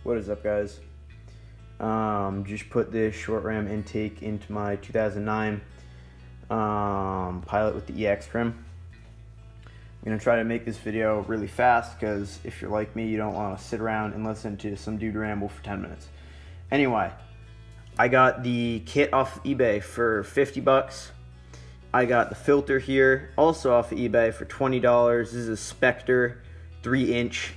What is up, guys? Just put this short ram intake into my 2009 Pilot with the EX trim. I'm going to try to make this video really fast because if you're like me, you don't want to sit around and listen to some dude ramble for 10 minutes. Anyway, I got the kit off of eBay for 50 bucks. I got the filter here also off of eBay for $20. This is a Spectre 3-inch.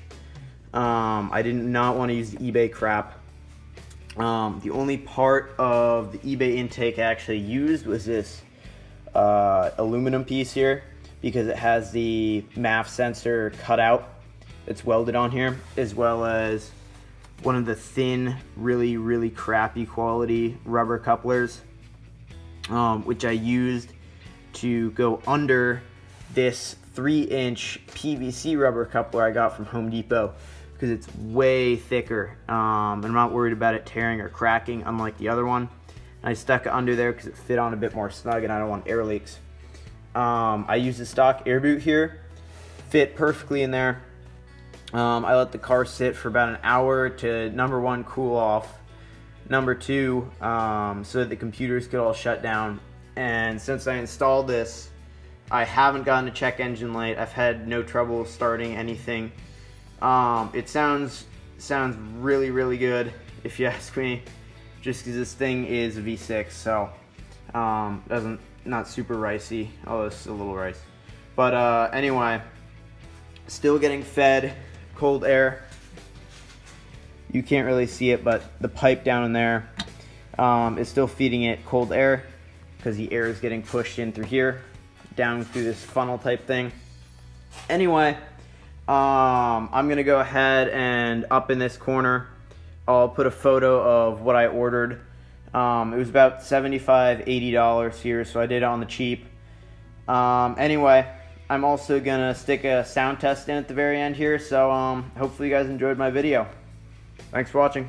I did not want to use the eBay crap. The only part of the eBay intake I actually used was this aluminum piece here, because it has the MAF sensor cut out. It's welded on here, as well as one of the thin, really crappy quality rubber couplers, which I used to go under this 3-inch PVC rubber coupler I got from Home Depot, because it's way thicker, and I'm not worried about it tearing or cracking unlike the other one. And I stuck it under there because it fit on a bit more snug and I don't want air leaks. I used the stock air boot here, fit perfectly in there. I let the car sit for about an hour to, number one, cool off, number two, so that the computers could all shut down. And since I installed this, I haven't gotten a check engine light. I've had no trouble starting anything. It sounds really good, if you ask me, just because this thing is a V6, so not super ricey, although it's a little rice. But anyway, still getting fed cold air. You can't really see it, but the pipe down in there is still feeding it cold air, because the air is getting pushed in through here, down through this funnel type thing. Anyway, I'm gonna go ahead and up in this corner, I'll put a photo of what I ordered. It was about $75–80 here, so I did it on the cheap. Anyway, I'm also gonna stick a sound test in at the very end here, so hopefully you guys enjoyed my video. Thanks for watching.